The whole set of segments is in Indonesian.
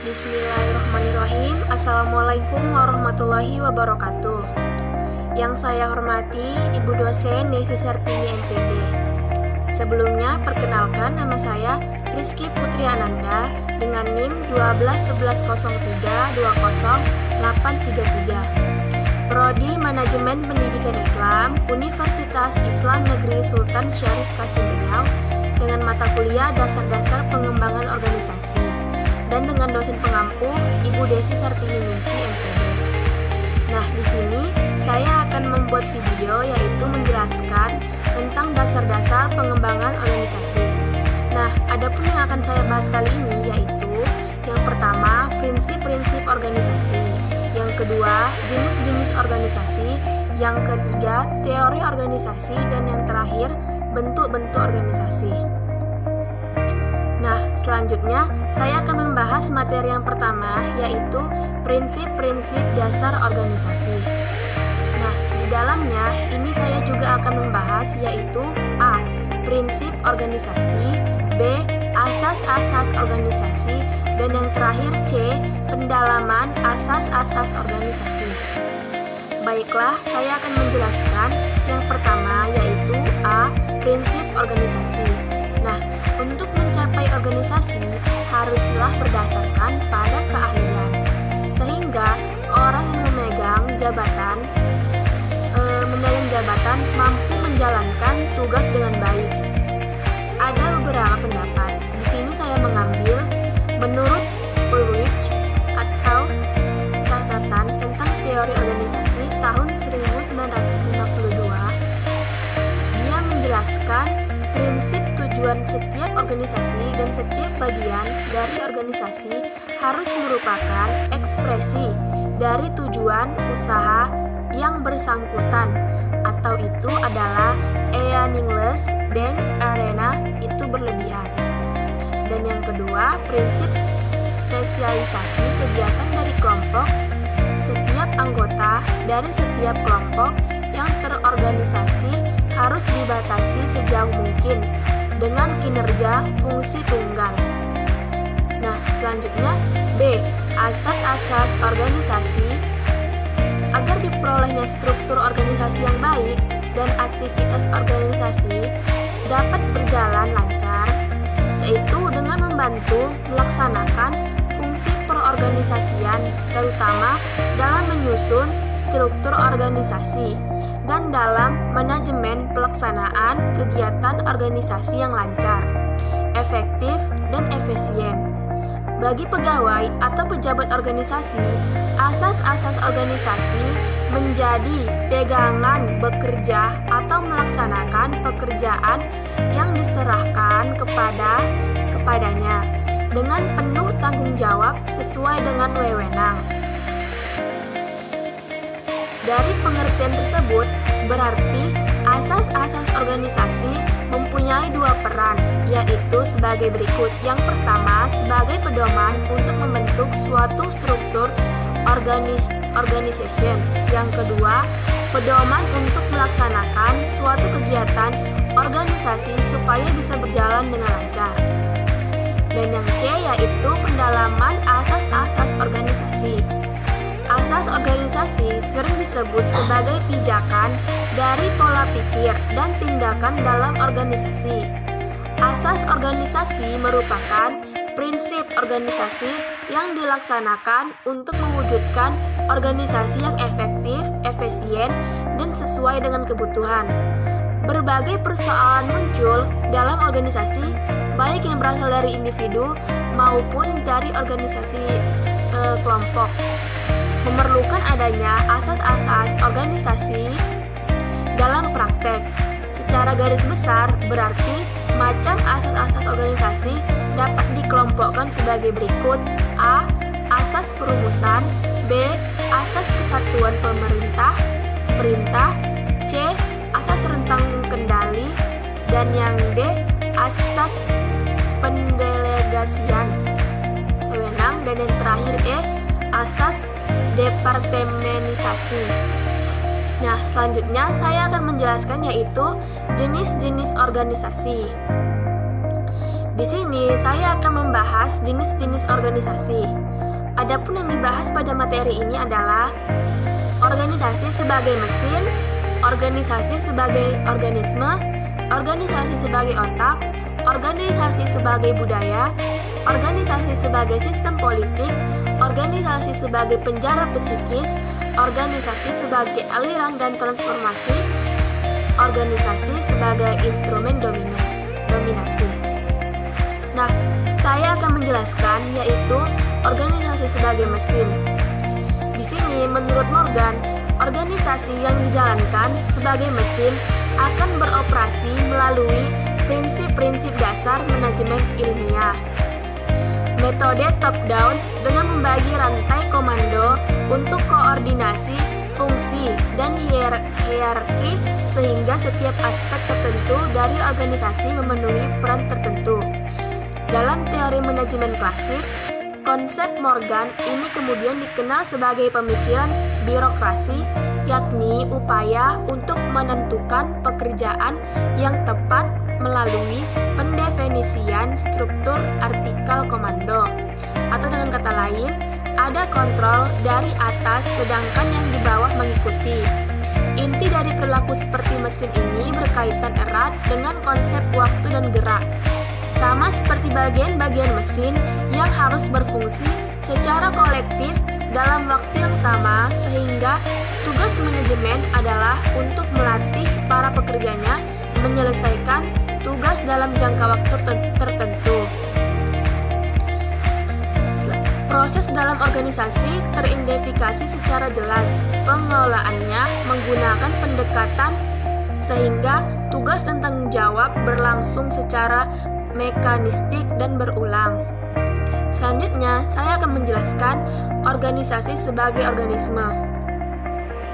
Bismillahirrahmanirrahim. Assalamualaikum warahmatullahi wabarakatuh. Yang saya hormati Ibu dosen Desi Sartini MPD. Sebelumnya perkenalkan, nama saya Rizky Putri Ananda dengan NIM 12103200833. Prodi Manajemen Pendidikan Islam, Universitas Islam Negeri Sultan Syarif Kasim Riau, dengan mata kuliah Dasar-Dasar Pengembangan Organisasi, dan dengan dosen pengampu Ibu Desi Sartini Ningsi MPD. Nah, di sini saya akan membuat video yaitu menjelaskan tentang dasar-dasar pengembangan organisasi. Nah, adapun yang akan saya bahas kali ini yaitu yang pertama, prinsip-prinsip organisasi, yang kedua, jenis-jenis organisasi, yang ketiga, teori organisasi, dan yang terakhir, bentuk-bentuk organisasi. Nah, selanjutnya saya akan membahas materi yang pertama, yaitu prinsip-prinsip dasar organisasi. Nah, di dalamnya ini saya juga akan membahas yaitu A. Prinsip organisasi, B. Asas-asas organisasi, dan yang terakhir C. Pendalaman asas-asas organisasi. Baiklah, saya akan menjelaskan yang pertama yaitu A. Prinsip organisasi. Nah, untuk mencapai organisasi haruslah berdasarkan pada keahlian, sehingga orang yang memegang jabatan mampu menjalankan tugas dengan baik. Ada beberapa pendapat. Di sini saya mengambil menurut Ulrich atau catatan tentang teori organisasi tahun 1952. Dia menjelaskan prinsip tujuan setiap organisasi dan setiap bagian dari organisasi harus merupakan ekspresi dari tujuan usaha yang bersangkutan, atau itu adalah meaningless dan arena itu berlebihan. Dan yang kedua, prinsip spesialisasi kegiatan dari kelompok. Setiap anggota dari setiap kelompok yang terorganisasi harus dibatasi sejauh mungkin dengan kinerja fungsi tunggal. Nah, selanjutnya B. Asas-asas organisasi. Agar diperolehnya struktur organisasi yang baik dan aktivitas organisasi dapat berjalan lancar, yaitu dengan membantu melaksanakan fungsi perorganisasian, terutama dalam menyusun struktur organisasi dan dalam manajemen pelaksanaan kegiatan organisasi yang lancar, efektif, dan efisien. Bagi pegawai atau pejabat organisasi, asas-asas organisasi menjadi pegangan bekerja atau melaksanakan pekerjaan yang diserahkan kepadanya dengan penuh tanggung jawab sesuai dengan wewenang. Dari pengertian tersebut, berarti asas-asas organisasi mempunyai dua peran, yaitu sebagai berikut. Yang pertama, sebagai pedoman untuk membentuk suatu struktur organization. Yang kedua, pedoman untuk melaksanakan suatu kegiatan organisasi supaya bisa berjalan dengan lancar. Dan yang C yaitu pendalaman asas-asas organisasi. Asas organisasi sering disebut sebagai pijakan dari pola pikir dan tindakan dalam organisasi. Asas organisasi merupakan prinsip organisasi yang dilaksanakan untuk mewujudkan organisasi yang efektif, efisien, dan sesuai dengan kebutuhan. Berbagai persoalan muncul dalam organisasi, baik yang berasal dari individu maupun dari organisasi kelompok. Memerlukan adanya asas-asas organisasi dalam praktek. Secara garis besar, berarti macam asas-asas organisasi dapat dikelompokkan sebagai berikut. A. Asas perumusan. B. Asas kesatuan perintah. C. Asas rentang kendali. Dan yang D. Asas pendelegasian wewenang. Dan yang terakhir E. Asas departemenisasi. Nah, selanjutnya saya akan menjelaskan yaitu jenis-jenis organisasi. Di sini saya akan membahas jenis-jenis organisasi. Adapun yang dibahas pada materi ini adalah organisasi sebagai mesin, organisasi sebagai organisme, organisasi sebagai otak, organisasi sebagai budaya, organisasi sebagai sistem politik, organisasi sebagai penjara psikis, organisasi sebagai aliran dan transformasi, organisasi sebagai instrumen dominasi. Nah, saya akan menjelaskan yaitu organisasi sebagai mesin. Di sini menurut Morgan, organisasi yang dijalankan sebagai mesin akan beroperasi melalui prinsip-prinsip dasar manajemen ilmiah. Metode top-down dengan membagi rantai komando untuk koordinasi, fungsi, dan hierarki sehingga setiap aspek tertentu dari organisasi memenuhi peran tertentu. Dalam teori manajemen klasik, konsep Morgan ini kemudian dikenal sebagai pemikiran birokrasi, yakni upaya untuk menentukan pekerjaan yang tepat melalui pendefinisian struktur artikel komando. Atau dengan kata lain, ada kontrol dari atas sedangkan yang di bawah mengikuti. Inti dari perilaku seperti mesin ini berkaitan erat dengan konsep waktu dan gerak. Sama seperti bagian-bagian mesin yang harus berfungsi secara kolektif dalam waktu yang sama, sehingga tugas manajemen adalah untuk melatih para pekerjanya menyelesaikan tugas dalam jangka waktu tertentu. Proses dalam organisasi teridentifikasi secara jelas. Pengelolaannya menggunakan pendekatan sehingga tugas dan tanggung jawab berlangsung secara mekanistik dan berulang. Selanjutnya, saya akan menjelaskan organisasi sebagai organisme.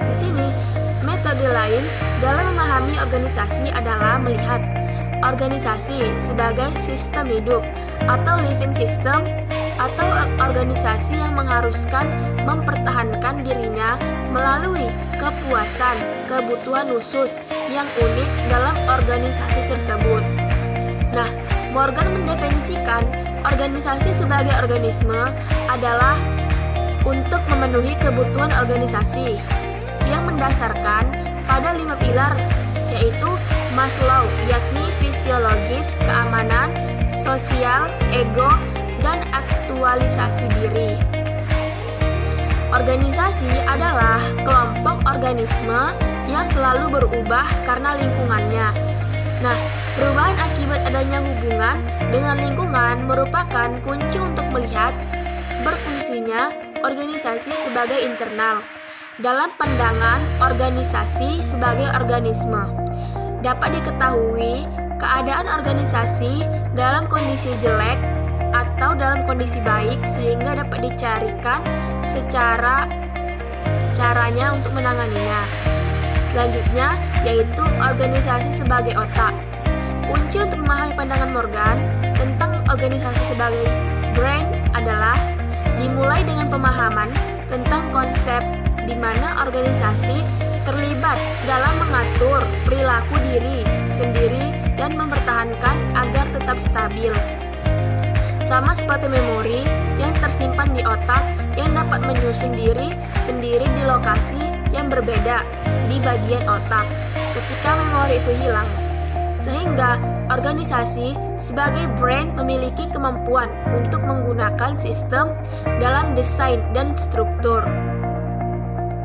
Di sini, metode lain dalam memahami organisasi adalah melihat organisasi sebagai sistem hidup atau living system, atau organisasi yang mengharuskan mempertahankan dirinya melalui kepuasan, kebutuhan khusus yang unik dalam organisasi tersebut. Nah, Morgan mendefinisikan organisasi sebagai organisme adalah untuk memenuhi kebutuhan organisasi yang mendasarkan pada 5 pilar, yaitu Maslow, yakni fisiologis, keamanan, sosial, ego, dan aktualisasi diri. Organisasi adalah kelompok organisme yang selalu berubah karena lingkungannya. Nah, perubahan akibat adanya hubungan dengan lingkungan merupakan kunci untuk melihat berfungsinya organisasi sebagai internal. Dalam pandangan organisasi sebagai organisme, dapat diketahui keadaan organisasi dalam kondisi jelek atau dalam kondisi baik sehingga dapat dicarikan caranya untuk menanganinya. Selanjutnya, yaitu organisasi sebagai otak. Kunci untuk memahami pandangan Morgan tentang organisasi sebagai brain adalah dimulai dengan pemahaman tentang konsep di mana organisasi terlibat dalam mengatur perilaku diri sendiri dan mempertahankan agar tetap stabil. Sama seperti memori yang tersimpan di otak yang dapat menyusun diri sendiri di lokasi yang berbeda di bagian otak ketika memori itu hilang. Sehingga organisasi sebagai brain memiliki kemampuan untuk menggunakan sistem dalam desain dan struktur.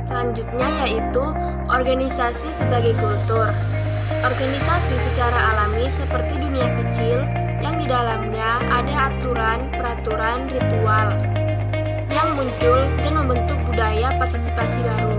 Selanjutnya yaitu organisasi sebagai kultur. Organisasi secara alami seperti dunia kecil yang di dalamnya ada aturan, peraturan, ritual yang muncul dan membentuk budaya partisipasi baru.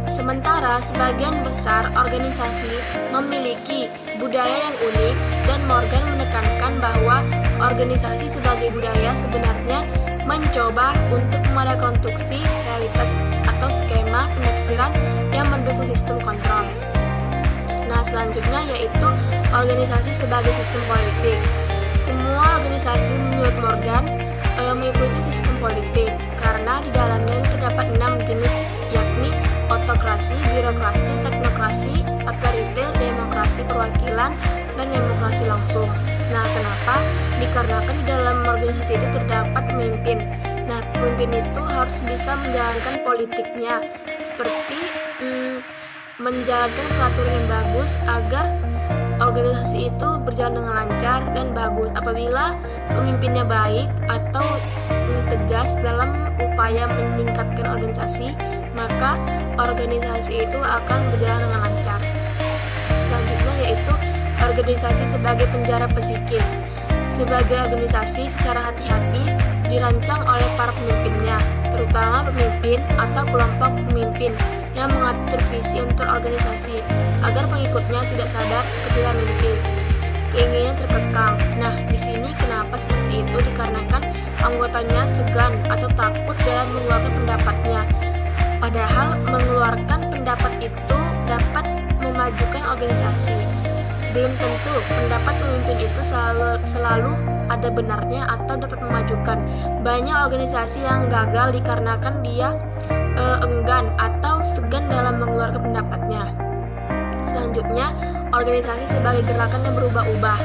Sementara sebagian besar organisasi memiliki budaya yang unik, dan Morgan menekankan bahwa organisasi sebagai budaya sebenarnya mencoba untuk merekonstruksi realitas atau skema penafsiran yang mendukung sistem kontrol. Nah, selanjutnya yaitu organisasi sebagai sistem politik. Semua organisasi menurut Morgan mengikuti sistem politik karena di dalamnya terdapat 6 jenis, yakni otokrasi, birokrasi, teknokrasi, otoriter, demokrasi, demokrasi perwakilan dan demokrasi langsung. Nah, kenapa? Dikarenakan di dalam organisasi itu terdapat pemimpin. Nah, pemimpin itu harus bisa menjalankan politiknya, seperti menjalankan peraturan yang bagus agar organisasi itu berjalan dengan lancar dan bagus. Apabila pemimpinnya baik atau tegas dalam upaya meningkatkan organisasi, maka organisasi itu akan berjalan dengan lancar. Selanjutnya yaitu organisasi sebagai penjara psikis. Sebagai organisasi secara hati-hati dirancang oleh para pemimpinnya, terutama pemimpin atau kelompok pemimpin yang mengatur visi untuk organisasi agar pengikutnya tidak sadar ketika mimpi keinginan terkekang. Nah, di sini kenapa seperti itu? Dikarenakan anggotanya segan atau takut dalam mengeluarkan pendapatnya. Padahal mengeluarkan pendapat itu dapat memajukan organisasi. Belum tentu pendapat pemimpin itu selalu ada benarnya atau dapat memajukan. Banyak organisasi yang gagal dikarenakan dia enggan atau segan dalam mengeluarkan pendapatnya. Selanjutnya, organisasi sebagai gerakan yang berubah-ubah.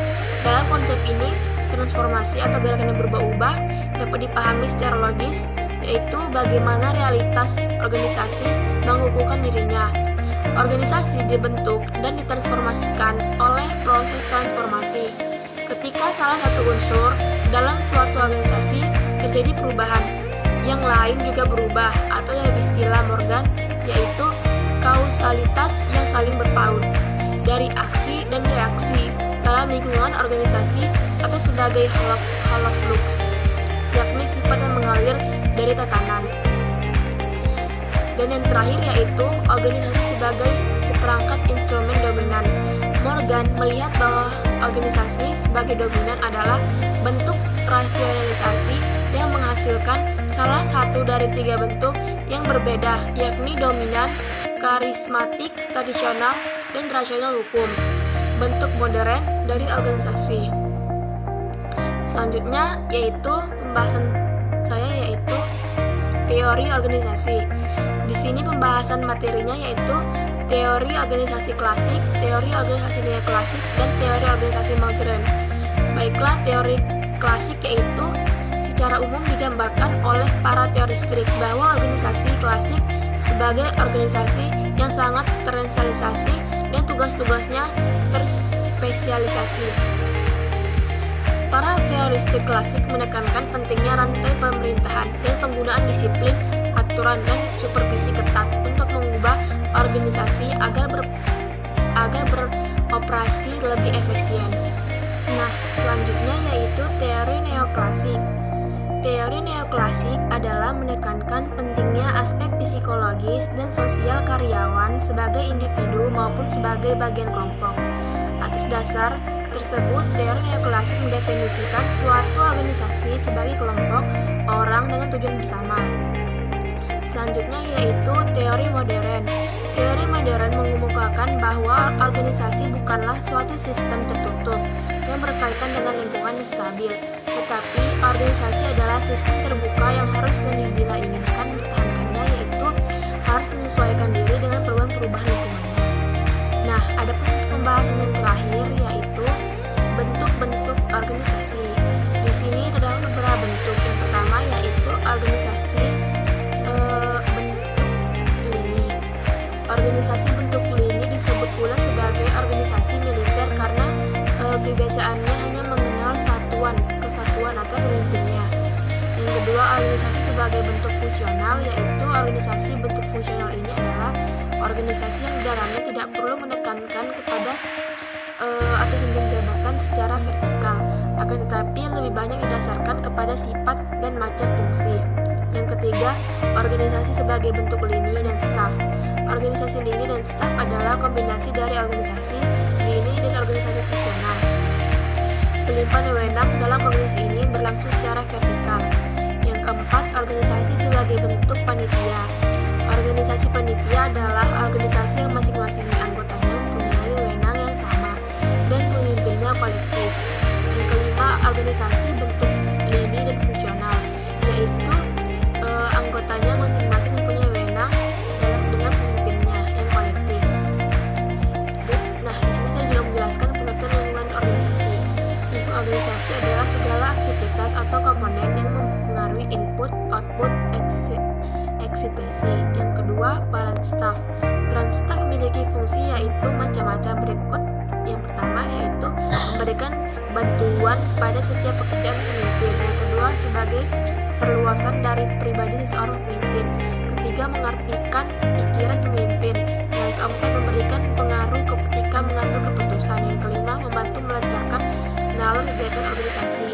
Dalam konsep ini, transformasi atau gerakan yang berubah-ubah dapat dipahami secara logis, yaitu bagaimana realitas organisasi mengukuhkan dirinya. Organisasi dibentuk dan ditransformasikan oleh proses transformasi. Ketika salah satu unsur dalam suatu organisasi terjadi perubahan, yang lain juga berubah, atau dalam istilah Morgan, yaitu kausalitas yang saling berpaut dari aksi dan reaksi dalam lingkungan organisasi atau sebagai holoflux, yakni sifat yang mengalir dari tatanan. Dan yang terakhir yaitu organisasi sebagai seperangkat instrumen dominan. Morgan melihat bahwa organisasi sebagai dominan adalah bentuk rasionalisasi yang menghasilkan salah satu dari tiga bentuk yang berbeda, yakni dominan, karismatik, tradisional, dan rasional hukum. Bentuk modern dari organisasi. Selanjutnya yaitu pembahasan saya yaitu teori organisasi. Di sini pembahasan materinya yaitu teori organisasi klasik, teori organisasi neoklasik, dan teori organisasi modern. Baiklah, teori klasik yaitu secara umum digambarkan oleh para teoristik bahwa organisasi klasik sebagai organisasi yang sangat tersentralisasi dan tugas-tugasnya terspesialisasi. Para teoristik klasik menekankan pentingnya rantai pemerintahan dan penggunaan disiplin, aturan, dan supervisi ketat untuk mengubah organisasi agar beroperasi lebih efisien. Nah, selanjutnya yaitu teori neoklasik. Teori neoklasik adalah menekankan pentingnya aspek psikologis dan sosial karyawan sebagai individu maupun sebagai bagian kelompok. Atas dasar tersebut, teori neoklasik mendefinisikan suatu organisasi sebagai kelompok orang dengan tujuan bersama. Selanjutnya yaitu teori modern. Teori modern mengemukakan bahwa organisasi bukanlah suatu sistem tertutup yang berkaitan dengan lingkungan yang stabil, tetapi organisasi adalah sistem terbuka yang harus dan bila inginkan mempertahankannya, yaitu harus menyesuaikan diri dengan perubahan lingkungannya. Nah, ada pembahasan yang terakhir yaitu bentuk-bentuk organisasi. Di sini terdapat beberapa bentuk. Yang pertama yaitu organisasi bentuk lini. Organisasi bentuk lini disebut pula sebagai organisasi militer karena kebiasaannya hanya mengenal kesatuan atau pemimpinnya. Yang kedua, organisasi sebagai bentuk fungsional, yaitu organisasi bentuk fungsional ini adalah organisasi yang di dalamnya tidak perlu menekankan kepada atau jenjang jabatan secara vertikal, akan tetapi lebih banyak didasarkan kepada sifat dan macam fungsi. Yang ketiga, organisasi sebagai bentuk lini dan staf. Organisasi lini dan staf adalah kombinasi dari organisasi lini dan organisasi fungsional. Pelimpahan wewenang dalam organisasi ini berlangsung secara vertikal. Yang keempat, organisasi sebagai bentuk panitia. Organisasi panitia adalah organisasi yang masing-masing anggotanya mempunyai wewenang yang sama dan pemimpinnya kolektif. Yang kelima, organisasi bentuk lini dan fungsional, yaitu anggotanya masing-masing mempunyai wewenang dengan pemimpinnya yang kolektif. Nah, di sini saya sintesi. Yang kedua, peran staf. Peran staf memiliki fungsi yaitu macam-macam berikut. Yang pertama yaitu memberikan bantuan pada setiap pekerjaan pemimpin. Yang kedua, sebagai perluasan dari pribadi seseorang pemimpin. Ketiga, mengartikan pikiran pemimpin. Yang keempat, memberikan pengaruh ketika mengambil keputusan. Yang kelima, membantu melancarkan nalur kegiatan organisasi.